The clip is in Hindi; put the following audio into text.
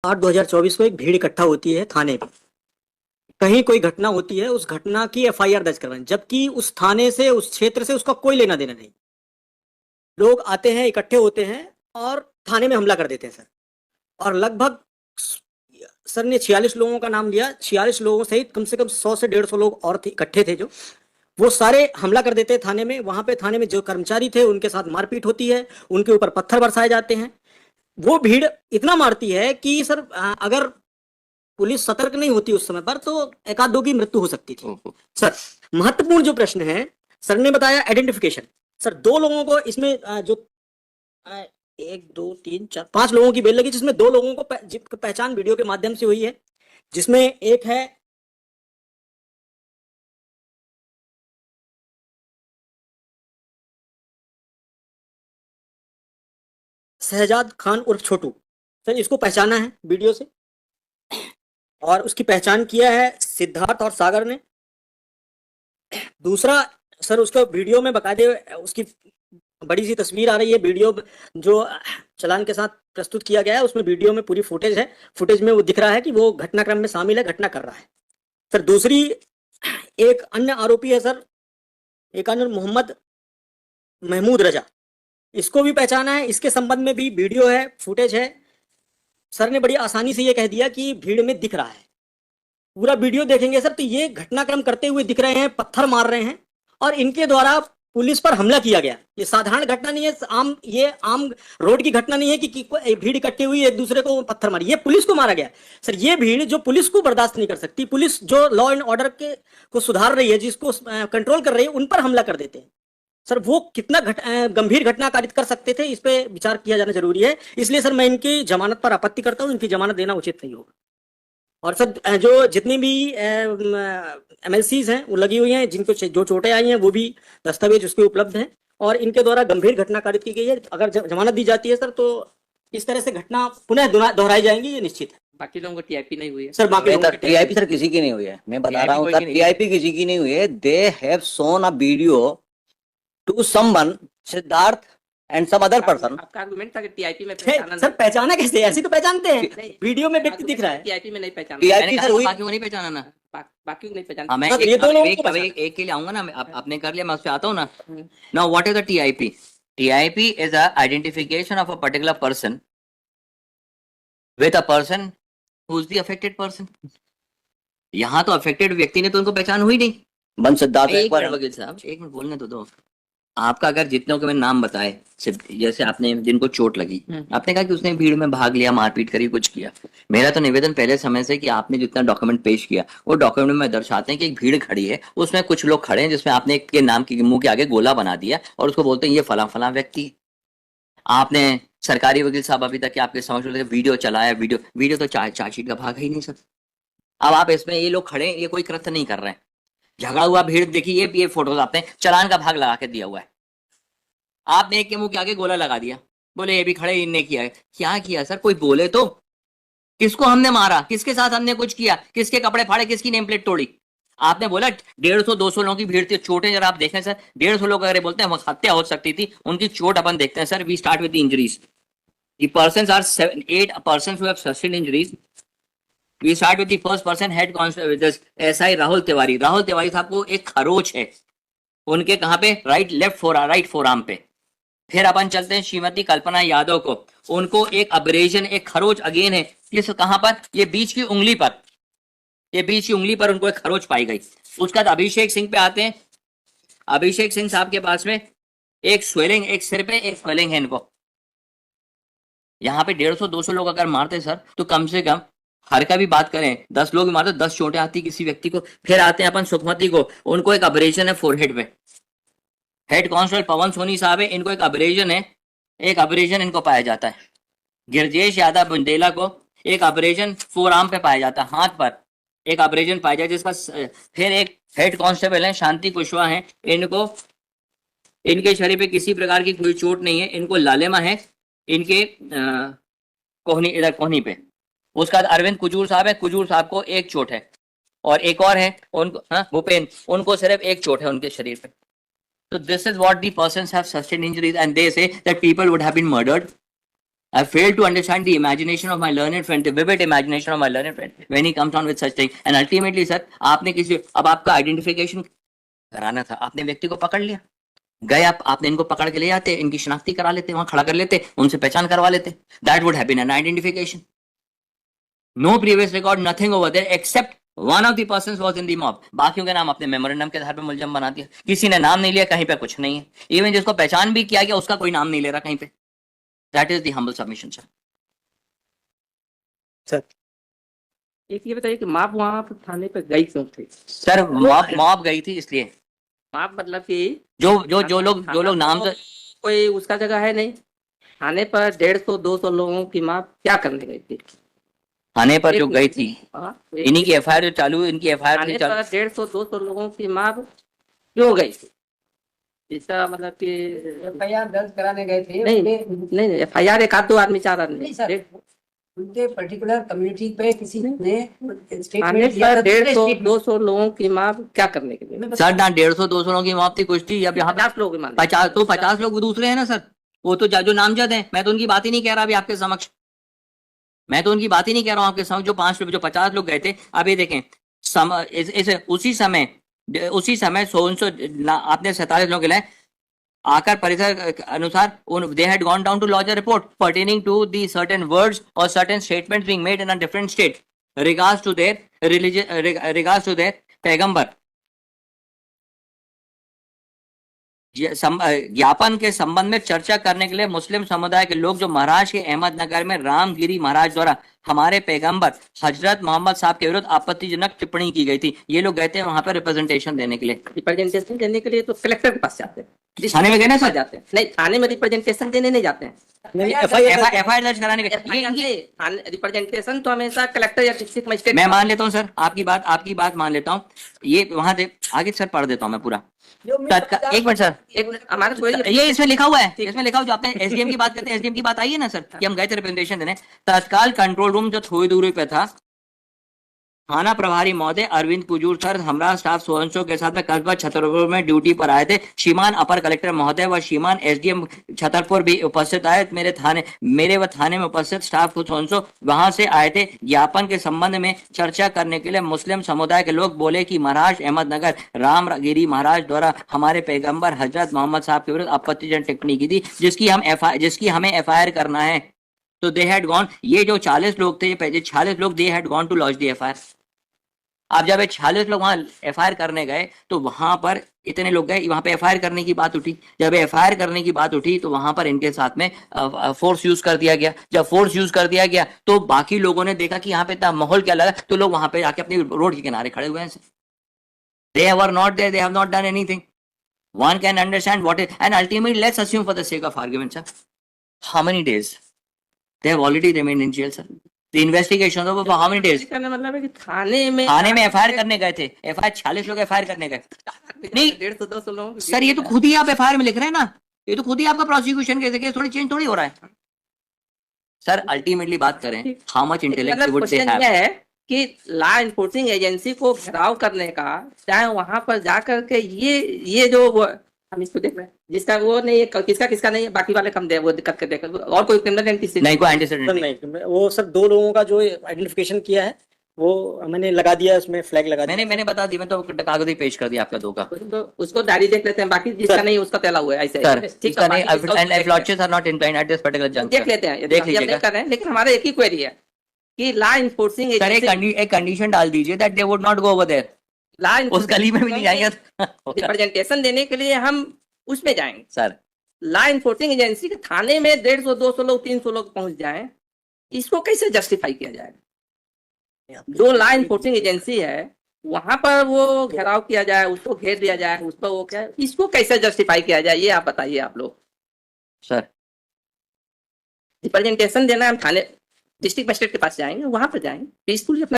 8/2024 को एक भीड़ इकट्ठा होती है थाने पे। कहीं कोई घटना होती है, उस घटना की एफआईआर दर्ज करवाएं, जबकि उस थाने से, उस क्षेत्र से उसका कोई लेना देना नहीं। लोग आते हैं, इकट्ठे होते हैं और थाने में हमला कर देते हैं सर। और लगभग सर ने 46 लोगों का नाम लिया, 46 लोगों सहित कम से कम 100 से 150 लोग और इकट्ठे थे, जो वो सारे हमला कर देते हैं थाने में। वहां पे थाने में जो कर्मचारी थे उनके साथ मारपीट होती है, उनके ऊपर पत्थर बरसाए जाते हैं। वो भीड़ इतना मारती है कि सर अगर पुलिस सतर्क नहीं होती उस समय पर तो एक आध दो की मृत्यु हो सकती थी। सर महत्वपूर्ण जो प्रश्न है, सर ने बताया आइडेंटिफिकेशन। सर 2 लोगों को इसमें जो 1 2 3 4 5 लोगों की बेल लगी, जिसमें 2 लोगों को पहचान वीडियो के माध्यम से हुई है, जिसमें एक है शहजाद खान उर्फ छोटू। सर इसको पहचाना है वीडियो से, और उसकी पहचान किया है सिद्धार्थ और सागर ने। दूसरा सर, उसका वीडियो में बकायदे उसकी बड़ी सी तस्वीर आ रही है, वीडियो जो चालान के साथ प्रस्तुत किया गया है उसमें वीडियो में पूरी फुटेज है। फुटेज में वो दिख रहा है कि वो घटनाक्रम में शामिल है, घटना कर रहा है। सर दूसरी एक अन्य आरोपी है सर, एक अन्य मोहम्मद महमूद रजा, इसको भी पहचाना है। इसके संबंध में भी वीडियो है, फुटेज है। सर ने बड़ी आसानी से ये कह दिया कि भीड़ में दिख रहा है। पूरा वीडियो देखेंगे सर तो ये घटनाक्रम करते हुए दिख रहे हैं, पत्थर मार रहे हैं और इनके द्वारा पुलिस पर हमला किया गया। ये साधारण घटना नहीं है, ये आम रोड की घटना नहीं है कि भीड़ इकट्ठी हुई एक दूसरे को पत्थर मारी। ये पुलिस को मारा गया सर। ये भीड़ जो पुलिस को बर्दाश्त नहीं कर सकती, पुलिस जो लॉ एंड ऑर्डर के को सुधार रही है, जिसको कंट्रोल कर रही है, उन पर हमला कर देते हैं सर। वो कितना गंभीर घटना कारित कर सकते थे, इस पे विचार किया जाना जरूरी है। इसलिए सर मैं इनकी जमानत पर आपत्ति करता हूँ, इनकी जमानत देना उचित नहीं होगा। और सर जो जितनी भी एमएलसीज हैं वो लगी हुई हैं, जिनको जो चोटें आई हैं वो भी दस्तावेज उसके उपलब्ध हैं, और इनके द्वारा गंभीर घटना कारित की गई है। अगर जमानत दी जाती है सर तो इस तरह से घटना पुनः दोहराई जाएंगी, ये निश्चित है। बाकी लोगों को टीआईपी नहीं हुई है सर। बाकी टीआईपी सर किसी की नहीं हुई है, मैं बता रहा हूँ सर, टीआईपी किसी की नहीं हुई है। They have shown a video to someone, Siddharth and some other person. आपका आर्गुमेंट था कि टीआईपी में सर पहचाना कैसे? ऐसे तो पहचानते हैं, वीडियो में व्यक्ति दिख रहा है। टीआईपी में नहीं पहचाना, टीआईपी सर हुई, बाकी को नहीं पहचाना ना, बाकी को नहीं पहचाना। मैं एक के लिए आऊंगा ना, आपने कर लिया, मैं उस पे आता हूँ ना। Now what is the TIP? TIP is a identification of a particular person with a person who is the affected person. यहाँ तो अफेक्टेड व्यक्ति ने तो उनको पहचान हुई नहीं। बन सिद्धार्थ एक मिनट वकील साहब, एक मिनट बोलने तो दो। आपका अगर जितनों के मैं नाम बताए, जैसे आपने जिनको चोट लगी, आपने कहा कि उसने भीड़ में भाग लिया, मारपीट करी, कुछ किया। मेरा तो निवेदन पहले समय से कि आपने जितना डॉक्यूमेंट पेश किया वो डॉक्यूमेंट में दर्शाते हैं कि एक भीड़ खड़ी है, उसमें कुछ लोग खड़े हैं, जिसमें आपने एक के नाम के मुंह के आगे गोला बना दिया और उसको बोलते हैं ये फला फला व्यक्ति। आपने सरकारी वकील साहब अभी तक आपके समझ वीडियो चलाया, वीडियो तो चार्जशीट का भाग ही नहीं सर। अब आप इसमें ये लोग खड़े हैं, ये कोई कृत्य नहीं कर रहे हैं, झगड़ा हुआ भीड़ देखिए, ये फोटोज आपने चालान का भाग लगा के दिया हुआ है। आपने एक के मुंह के आगे गोला लगा दिया, बोले ये भी खड़े, इनने किया है। क्या किया सर? कोई बोले तो। किसको हमने मारा, किसके साथ हमने कुछ किया, किसके कपड़े फाड़े, किसकी नेम प्लेट तोड़ी? आपने बोला 150-200 लोगों की भीड़ थी। चोटें जरा आप देखें सर, 150 लोग अगर बोलते हैं हत्या हो सकती थी, उनकी चोट अपन देखते हैं sir. We start with the injuries. The persons are 8 persons who have sustained injuries. We start with the first person, head constable SI Rahul Tiwari. Rahul Tiwari साहब को एक खरोच है, उनके कहां पे? राइट फोर आर्म पे। फिर अपन चलते हैं श्रीमती कल्पना यादव को, उनको एक अब्रेजन, एक खरोच अगेन है, किस कहां पर? ये बीच की उंगली पर, ये बीच की उंगली पर उनको एक खरोच पाई गई। उसके बाद अभिषेक सिंह पे आते हैं। अभिषेक सिंह साहब के पास में एक स्वेलिंग, एक सिर पे एक स्वेलिंग है इनको। यहाँ पे 150-200 लोग अगर मारते सर तो कम से कम, हर का भी बात करें, 10 लोग मारते 10 चोटें आती किसी व्यक्ति को। फिर आते हैं अपन सुखमती को, उनको एक अब्रेजन है फोरहेड पे। हेड कांस्टेबल पवन सोनी साहब है, इनको एक अब्रेजन है, एक अब्रेजन इनको पाया जाता है। गिरजेश यादव बुंदेला को एक अब्रेजन फोर आर्म पे पाया जाता है, हाथ पर एक अब्रेजन पाया जाता है जिसका। फिर एक हेड कांस्टेबल है शांति कुशवाहा है, इनको, इनके शरीर पे किसी प्रकार की कोई चोट नहीं है, इनको लालेमा है इनके कोहनी, इधर कोहनी पे। उसके बाद अरविंद कुजूर साहब है, कुजूर साहब को एक चोट है, और एक और है उनको, भूपेन, उनको सिर्फ एक चोट है उनके शरीर पे। So this is what the persons have sustained injuries, and they say that people would have been murdered. I fail to understand the imagination of my learned friend, the vivid imagination of my learned friend when he comes on with such thing. And ultimately, sir, आपने किसी अब आपका आइडेंटिफिकेशन कराना था, आपने व्यक्ति को पकड़ लिया, गए आपने इनको पकड़ के ले जाते, इनकी शनाख्ती करा लेते, वहां खड़ा कर लेते, उनसे पहचान करवा लेते. That would have been an identification. No previous record, nothing over there except one of the persons was in the mob. बाकियों के नाम अपने मेमोरेंडम के आधार पर मुलजम बना दिया. किसी ने नाम नहीं लिया, कहीं पे कुछ नहीं है. इवन जिसको पहचान भी किया गया उसका कोई नाम नहीं ले रहा कहीं पे. That is the humble submission, sir. एक ये बताइए कि माप वहाँ पर थाने पर गई क्यों थी? सर मॉब गई थी इसलिए. माप मतलब कि जो लोग नाम से कोई उसका जगह है नहीं. थाने पर 150-200 लोगों की माप क्या करने गई थी? थाने पर जो गई थी, हाँ, इन्हीं की एफआईआर जो चालू है, इनकी एफआईआर थाने चालू. पर 150-200 लोगों की माप क्यों गई थी? इसका मतलब कि एफआईआर दर्ज कराने गए थे. नहीं एफआईआर एक आध दो आदमी, चार आदमी. नहीं सर, उनके पर्टिकुलर कम्युनिटी पे किसी ने थाने स्टेटमेंट दिया पर था. 150-200 लोगों की माप क्या करने के लिए? सर ना 150-200 लोगों की मौत थी कुछ थी. अब यहाँ 50 लोग मान 50 लोग दूसरे हैं ना सर. वो तो जो नामजद हैं, मैं तो उनकी बात ही नहीं कह रहा अभी आपके समक्ष. मैं तो उनकी बात ही नहीं कह रहा हूँ आपके समक्ष. जो 50 लोग गए थे, अब ये देखें उसी समय 100 आपने 47 लोग गिलाए. आकर परिसर अनुसार they had gone down to lodge a report pertaining to the certain words or certain statements being made in a different state regards to their religion, regards to their पैगंबर. ज्ञापन के संबंध में चर्चा करने के लिए मुस्लिम समुदाय के लोग जो महाराष्ट्र के अहमदनगर में रामगिरी महाराज द्वारा हमारे पैगंबर हजरत मोहम्मद साहब के विरुद्ध आपत्तिजनक टिप्पणी की गई थी, ये लोग गए थे वहां पर रिप्रेजेंटेशन देने के लिए. रिप्रेजेंटेशन देने के लिए तो कलेक्टर के पास जाते हैं. थाने में गए ना सर? जाते हैं नहीं, थाने में रिप्रेजेंटेशन देने नहीं जाते हैं. एफआईआर दर्ज कराने के. रिप्रेजेंटेशन तो हमेशा कलेक्टर या डिस्ट्रिक्ट मजिस्ट्रेट. मैं मान लेता हूँ सर, आपकी बात मान लेता हूँ. ये वहां से आगे सर पढ़ देता हूँ मैं पूरा. एक मिनट सर, हमारे ये इसमें लिखा हुआ है, इसमें लिखा हुआ जो आपने एसडीएम की बात करते हैं, एसडीएम की बात आई है ना सर कि हम गए थे रिप्रेजेंटेशन देने. तत्काल कंट्रोल रूम जो थोड़ी दूरी पे था, थाना प्रभारी महोदय अरविंद पुजूर सर हमरा स्टाफ सोहनसो के साथ में कस्बा छतरपुर में ड्यूटी पर आए थे. श्रीमान अपर कलेक्टर महोदय व श्रीमान एसडीएम छतरपुर भी उपस्थित आए. मेरे व थाने में उपस्थित स्टाफ को सोहनसो वहां से आए थे. ज्ञापन के संबंध में चर्चा करने के लिए मुस्लिम समुदाय के लोग बोले कि महाराष्ट्र अहमदनगर रामगिरी महाराज द्वारा हमारे पैगंबर हजरत मोहम्मद साहब के विरुद्ध आपत्तिजनक टिप्पणी की थी, जिसकी हमें एफआईआर करना है. तो दे हैड गॉन, ये जो 40 लोग थे, 46 लोग they had gone to launch the FIR. आप जब 46 लोग वहां एफआईआर करने गए तो वहां पर इतने लोग गए, वहां पे एफआईआर करने की बात उठी. जब एफआईआर करने की बात उठी तो वहां पर इनके साथ में फोर्स यूज कर दिया गया. जब फोर्स यूज कर दिया गया तो बाकी लोगों ने देखा कि यहाँ पे इतना माहौल क्या लगा, तो लोग वहां पे जाके अपनी रोड के किनारे खड़े हुए हैं. They were not there, they have not done anything. One can understand what is and ultimately let's assume for the sake of argument sir, how many days they have already remained in jail sir. The investigation of how many days? मतलब है कि थाने में एफआईआर करने गए थे. एफआईआर 46 लोग एफआईआर करने गए. नहीं 150-200 लोग सर, ये तो खुद ही आप एफआईआर में लिख रहे हैं ना, ये तो खुद ही आपका प्रोसिक्यूशन केस थोड़ी चेंज थोड़ी हो रहा है सर. अल्टीमेटली बात करें how much intellect would they have है कि लॉ इन्फोर्सिंग एजेंसी को घेराव करने का, चाहे वहां पर जाकर के ये जो हम इसको देख रहे हैं, जिसका वो नहीं है, किसका नहीं है, बाकी वाले कम दे, वो दिक्कत के देख. और कोई क्रिमिनल एंटीसीडेंट नहीं, कोई एंटीसीडेंट नहीं. वो सर 2 लोगों का जो आइडेंटिफिकेशन किया है वो मैंने लगा दिया, उसमें फ्लैग लगा दिया. मैंने बता दी, मैं तो कागज ही पेश कर दिया आपका 2 का. तो उसको डायरी देख लेते हैं, बाकी जिसका नहीं उसका पहला हुआ है ऐसे. सर ठीक इसका नहीं, है, and lordship are not inclined at this particular junction. देख लेते हैं, देख लीजिएगा. कर रहे हैं, लेकिन हमारा एक ही क्वेरी है कि लॉ इन्फोर्सिंग सर एक कंडीशन डाल दीजिए that they would not go over there. Law उस गली में भी नहीं जाएंगे रिप्रेजेंटेशन देने के लिए हम उसमें जाएंगे सर. लॉ इन्फोर्सिंग एजेंसी के थाने में 150-200 लोग 300 लोग पहुंच जाएं, इसको कैसे जस्टिफाई किया जाएगा? जो लॉ इन्फोर्सिंग एजेंसी है वहां पर वो घेराव किया जाए, उसको घेर दिया जाए, उस पर वो क्या, इसको कैसे जस्टिफाई किया जाए, ये आप बताइए. आप लोग सर रिप्रेजेंटेशन देना, हम थाने डिस्ट्रिक्ट मजिस्ट्रेट के पास जाएंगे, वहां पर जाएंगे पीसफुली अपना